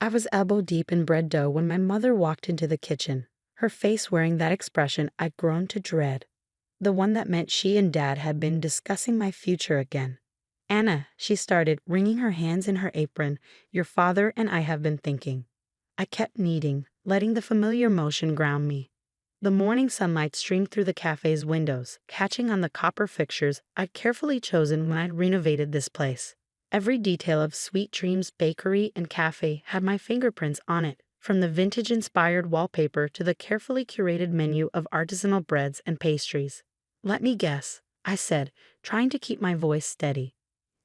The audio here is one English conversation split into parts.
I was elbow deep in bread dough when my mother walked into the kitchen, her face wearing that expression I'd grown to dread, the one that meant she and Dad had been discussing my future again. "Anna," she started, wringing her hands in her apron, "your father and I have been thinking." I kept kneading, letting the familiar motion ground me. The morning sunlight streamed through the cafe's windows, catching on the copper fixtures I'd carefully chosen when I'd renovated this place. Every detail of Sweet Dreams Bakery and Cafe had my fingerprints on it, from the vintage-inspired wallpaper to the carefully curated menu of artisanal breads and pastries. "Let me guess," I said, trying to keep my voice steady.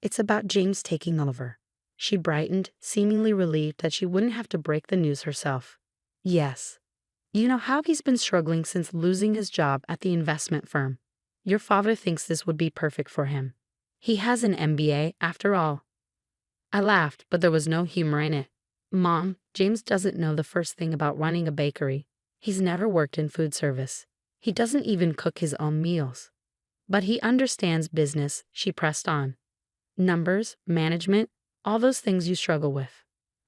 "It's about James taking over." She brightened, seemingly relieved that she wouldn't have to break the news herself. "Yes. You know how he's been struggling since losing his job at the investment firm. Your father thinks this would be perfect for him. He has an MBA, after all." I laughed, but there was no humor in it. "Mom, James doesn't know the first thing about running a bakery. He's never worked in food service. He doesn't even cook his own meals. But he understands business," she pressed on. "Numbers, management, all those things you struggle with."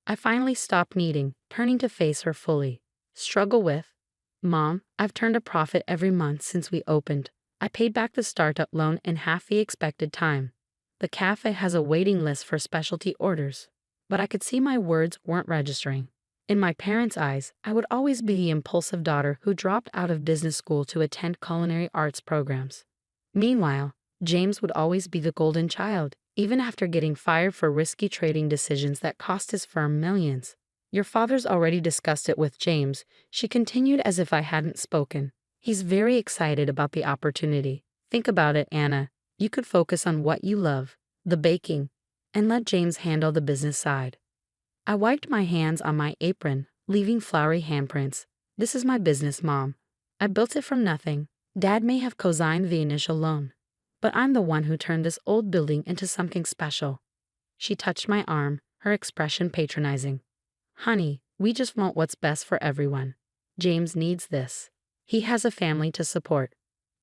I finally stopped kneading, turning to face her fully. "Struggle with? Mom, I've turned a profit every month since we opened. I paid back the startup loan in half the expected time. The cafe has a waiting list for specialty orders." But I could see my words weren't registering. In my parents' eyes, I would always be the impulsive daughter who dropped out of business school to attend culinary arts programs. Meanwhile, James would always be the golden child, even after getting fired for risky trading decisions that cost his firm millions. "Your father's already discussed it with James," she continued as if I hadn't spoken. "He's very excited about the opportunity. Think about it, Anna. You could focus on what you love, the baking, and let James handle the business side." I wiped my hands on my apron, leaving floury handprints. "This is my business, Mom. I built it from nothing. Dad may have co-signed the initial loan, but I'm the one who turned this old building into something special." She touched my arm, her expression patronizing. "Honey, we just want what's best for everyone. James needs this. He has a family to support.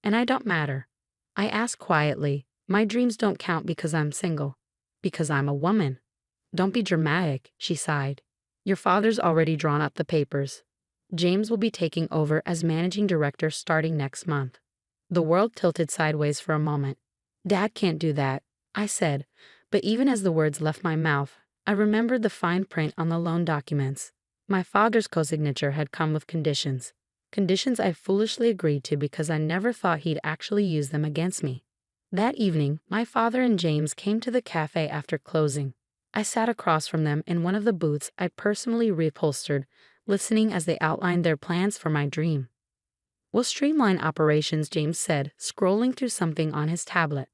And I don't matter." I asked quietly, "My dreams don't count because I'm single. Because I'm a woman." "Don't be dramatic," she sighed. "Your father's already drawn up the papers. James will be taking over as managing director starting next month." The world tilted sideways for a moment. "Dad can't do that," I said, but even as the words left my mouth, I remembered the fine print on the loan documents. My father's co-signature had come with conditions. Conditions I foolishly agreed to because I never thought he'd actually use them against me. That evening, my father and James came to the cafe after closing. I sat across from them in one of the booths I'd personally reupholstered, listening as they outlined their plans for my dream. "We'll streamline operations," James said, scrolling through something on his tablet.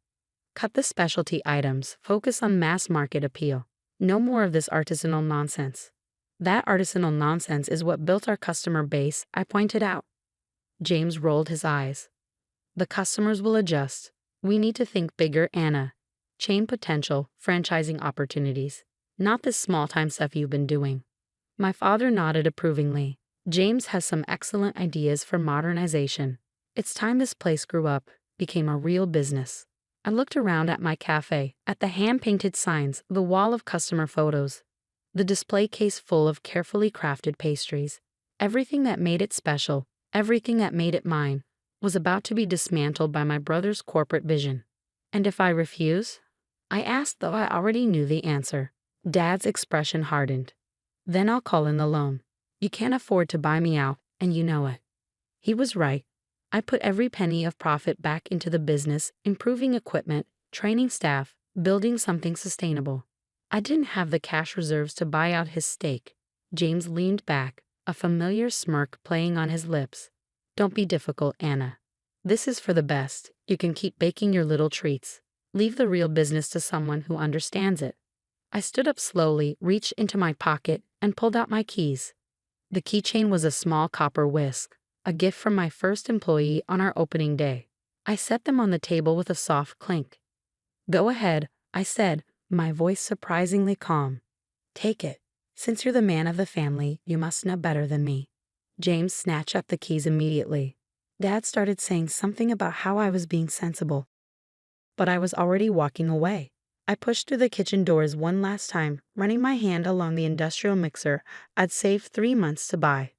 "Cut the specialty items, focus on mass market appeal. No more of this artisanal nonsense." "That artisanal nonsense is what built our customer base," I pointed out. James rolled his eyes. "The customers will adjust. We need to think bigger, Anna. Chain potential, franchising opportunities. Not this small-time stuff you've been doing." My father nodded approvingly. "James has some excellent ideas for modernization. It's time this place grew up, became a real business." I looked around at my cafe, at the hand-painted signs, the wall of customer photos, the display case full of carefully crafted pastries. Everything that made it special, everything that made it mine, was about to be dismantled by my brother's corporate vision. "And if I refuse?" I asked, though I already knew the answer. Dad's expression hardened. "Then I'll call in the loan. You can't afford to buy me out, and you know it." He was right. I put every penny of profit back into the business, improving equipment, training staff, building something sustainable. I didn't have the cash reserves to buy out his stake. James leaned back, a familiar smirk playing on his lips. "Don't be difficult, Anna. This is for the best. You can keep baking your little treats. Leave the real business to someone who understands it." I stood up slowly, reached into my pocket, and pulled out my keys. The keychain was a small copper whisk, a gift from my first employee on our opening day. I set them on the table with a soft clink. "Go ahead," I said, my voice surprisingly calm. "Take it. Since you're the man of the family, you must know better than me." James snatched up the keys immediately. Dad started saying something about how I was being sensible, but I was already walking away. I pushed through the kitchen doors one last time, running my hand along the industrial mixer I'd saved 3 months to buy.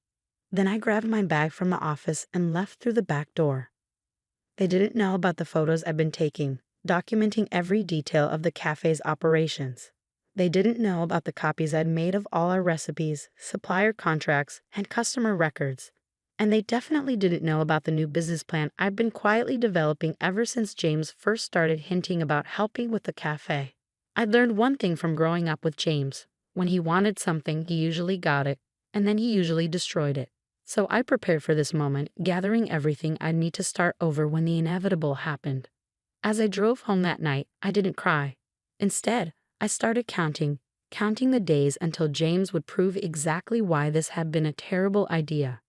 Then I grabbed my bag from the office and left through the back door. They didn't know about the photos I'd been taking, documenting every detail of the cafe's operations. They didn't know about the copies I'd made of all our recipes, supplier contracts, and customer records. And they definitely didn't know about the new business plan I'd been quietly developing ever since James first started hinting about helping with the cafe. I'd learned one thing from growing up with James. When he wanted something, he usually got it, and then he usually destroyed it. So I prepared for this moment, gathering everything I'd need to start over when the inevitable happened. As I drove home that night, I didn't cry. Instead, I started counting the days until James would prove exactly why this had been a terrible idea.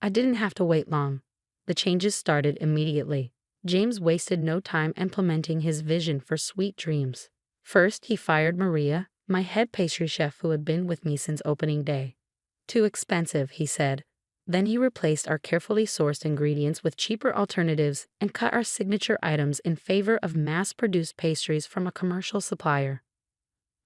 I didn't have to wait long. The changes started immediately. James wasted no time implementing his vision for Sweet Dreams. First, he fired Maria, my head pastry chef who had been with me since opening day. Too expensive, he said. Then he replaced our carefully sourced ingredients with cheaper alternatives and cut our signature items in favor of mass-produced pastries from a commercial supplier.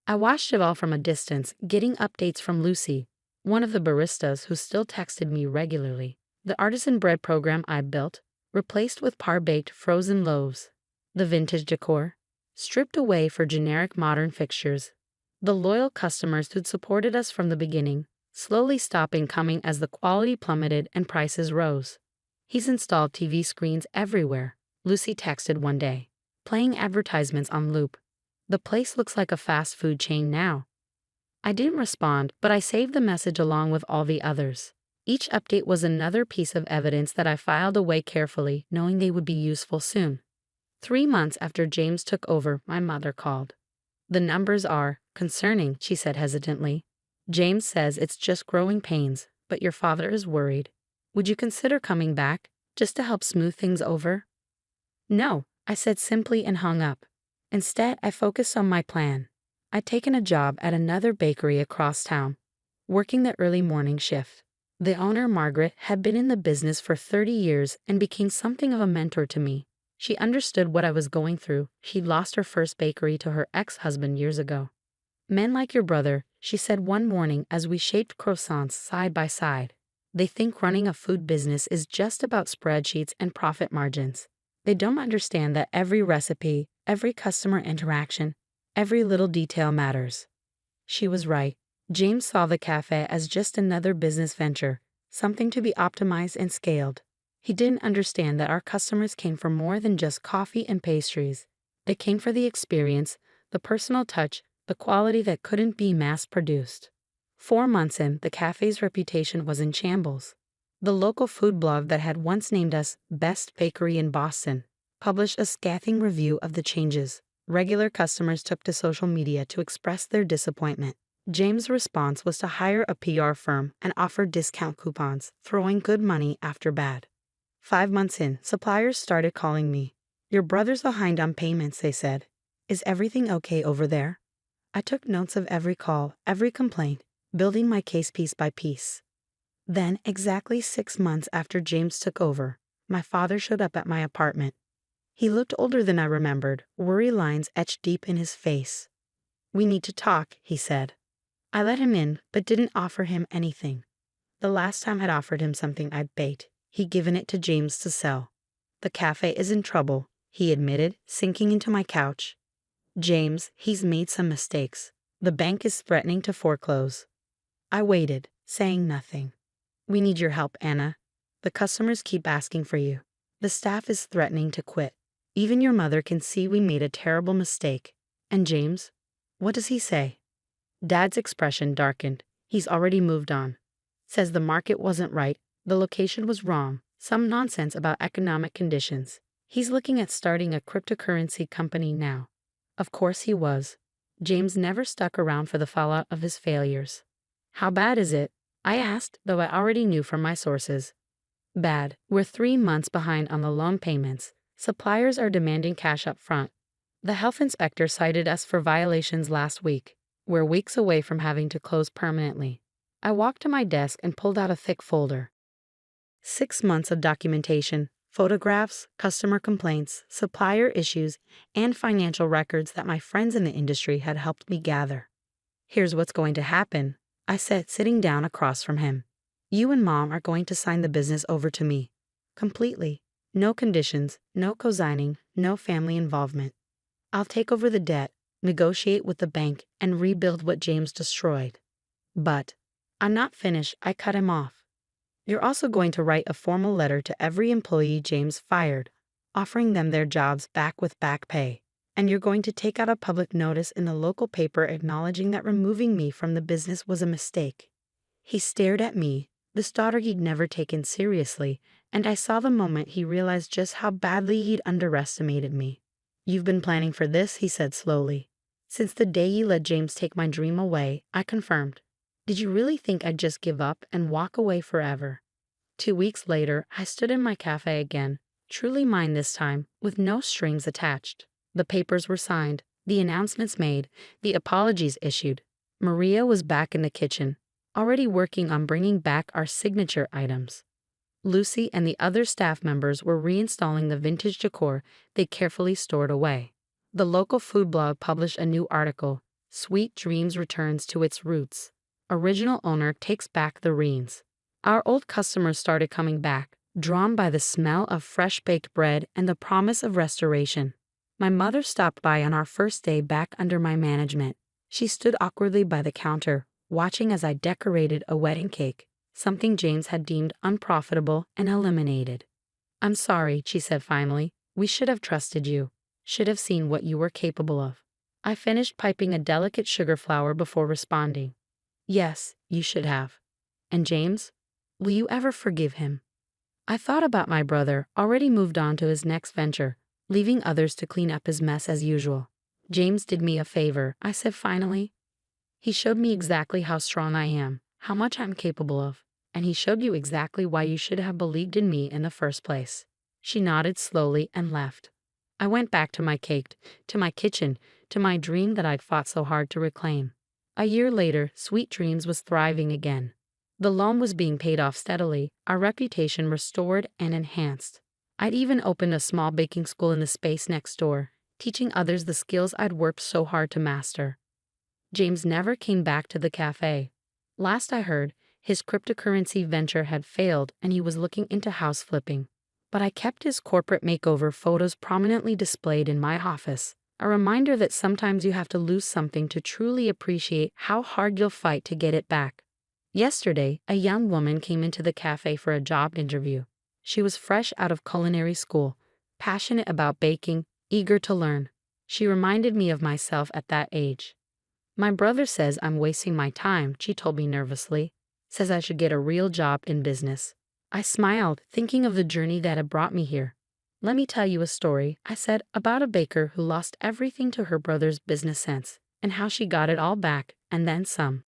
I watched it all from a distance, getting updates from Lucy, one of the baristas who still texted me regularly. The artisan bread program I built, replaced with par-baked frozen loaves. The vintage decor, stripped away for generic modern fixtures. The loyal customers who'd supported us from the beginning, slowly stopping coming as the quality plummeted and prices rose. He's installed TV screens everywhere, Lucy texted one day, playing advertisements on loop. The place looks like a fast food chain now. I didn't respond, but I saved the message along with all the others. Each update was another piece of evidence that I filed away carefully, knowing they would be useful soon. 3 months after James took over, my mother called. The numbers are concerning, she said hesitantly. James says it's just growing pains, but your father is worried. Would you consider coming back, just to help smooth things over? No, I said simply and hung up. Instead, I focused on my plan. I'd taken a job at another bakery across town, working the early morning shift. The owner, Margaret, had been in the business for 30 years and became something of a mentor to me. She understood what I was going through. She'd lost her first bakery to her ex-husband years ago. Men like your brother, she said one morning as we shaped croissants side by side. They think running a food business is just about spreadsheets and profit margins. They don't understand that every recipe, every customer interaction, every little detail matters. She was right. James saw the cafe as just another business venture, something to be optimized and scaled. He didn't understand that our customers came for more than just coffee and pastries. They came for the experience, the personal touch, the quality that couldn't be mass-produced. 4 months in, the cafe's reputation was in shambles. The local food blog that had once named us Best Bakery in Boston published a scathing review of the changes. Regular customers took to social media to express their disappointment. James' response was to hire a PR firm and offer discount coupons, throwing good money after bad. 5 months in, suppliers started calling me. Your brother's behind on payments, they said. Is everything okay over there? I took notes of every call, every complaint, building my case piece by piece. Then, exactly 6 months after James took over, my father showed up at my apartment. He looked older than I remembered, worry lines etched deep in his face. We need to talk, he said. I let him in, but didn't offer him anything. The last time I'd offered him something I'd baked, he'd given it to James to sell. The cafe is in trouble, he admitted, sinking into my couch. James, he's made some mistakes. The bank is threatening to foreclose. I waited, saying nothing. We need your help, Anna. The customers keep asking for you. The staff is threatening to quit. Even your mother can see we made a terrible mistake. And James? What does he say? Dad's expression darkened. He's already moved on. Says the market wasn't right, the location was wrong, some nonsense about economic conditions. He's looking at starting a cryptocurrency company now. Of course he was. James never stuck around for the fallout of his failures. How bad is it? I asked, though I already knew from my sources. Bad. We're 3 months behind on the loan payments. Suppliers are demanding cash up front. The health inspector cited us for violations last week. We're weeks away from having to close permanently. I walked to my desk and pulled out a thick folder. 6 months of documentation, photographs, customer complaints, supplier issues, and financial records that my friends in the industry had helped me gather. "Here's what's going to happen," I said, sitting down across from him. "You and Mom are going to sign the business over to me. Completely. No conditions, no co-signing, no family involvement. I'll take over the debt, negotiate with the bank, and rebuild what James destroyed." "But I'm not finished," I cut him off. "You're also going to write a formal letter to every employee James fired, offering them their jobs back with back pay. And you're going to take out a public notice in the local paper acknowledging that removing me from the business was a mistake." He stared at me, this daughter he'd never taken seriously, and I saw the moment he realized just how badly he'd underestimated me. "You've been planning for this," he said slowly. "Since the day you let James take my dream away," I confirmed. "Did you really think I'd just give up and walk away forever?" 2 weeks later, I stood in my cafe again, truly mine this time, with no strings attached. The papers were signed, the announcements made, the apologies issued. Maria was back in the kitchen, already working on bringing back our signature items. Lucy and the other staff members were reinstalling the vintage decor they carefully stored away. The local food blog published a new article, "Sweet Dreams Returns to Its Roots. Original owner takes back the reins." Our old customers started coming back, drawn by the smell of fresh-baked bread and the promise of restoration. My mother stopped by on our first day back under my management. She stood awkwardly by the counter, watching as I decorated a wedding cake, something James had deemed unprofitable and eliminated. "I'm sorry," she said finally. "We should have trusted you. Should have seen what you were capable of." I finished piping a delicate sugar flower before responding. "Yes, you should have. And James? Will you ever forgive him?" I thought about my brother, already moved on to his next venture, leaving others to clean up his mess as usual. "James did me a favor," I said finally. "He showed me exactly how strong I am, how much I'm capable of, and he showed you exactly why you should have believed in me in the first place." She nodded slowly and left. I went back to my cake, to my kitchen, to my dream that I'd fought so hard to reclaim. A year later, Sweet Dreams was thriving again. The loan was being paid off steadily, our reputation restored and enhanced. I'd even opened a small baking school in the space next door, teaching others the skills I'd worked so hard to master. James never came back to the cafe. Last I heard, his cryptocurrency venture had failed and he was looking into house flipping. But I kept his corporate makeover photos prominently displayed in my office, a reminder that sometimes you have to lose something to truly appreciate how hard you'll fight to get it back. Yesterday, a young woman came into the cafe for a job interview. She was fresh out of culinary school, passionate about baking, eager to learn. She reminded me of myself at that age. "My brother says I'm wasting my time," she told me nervously. "Says I should get a real job in business." I smiled, thinking of the journey that had brought me here. "Let me tell you a story," I said, "about a baker who lost everything to her brother's business sense, and how she got it all back, and then some."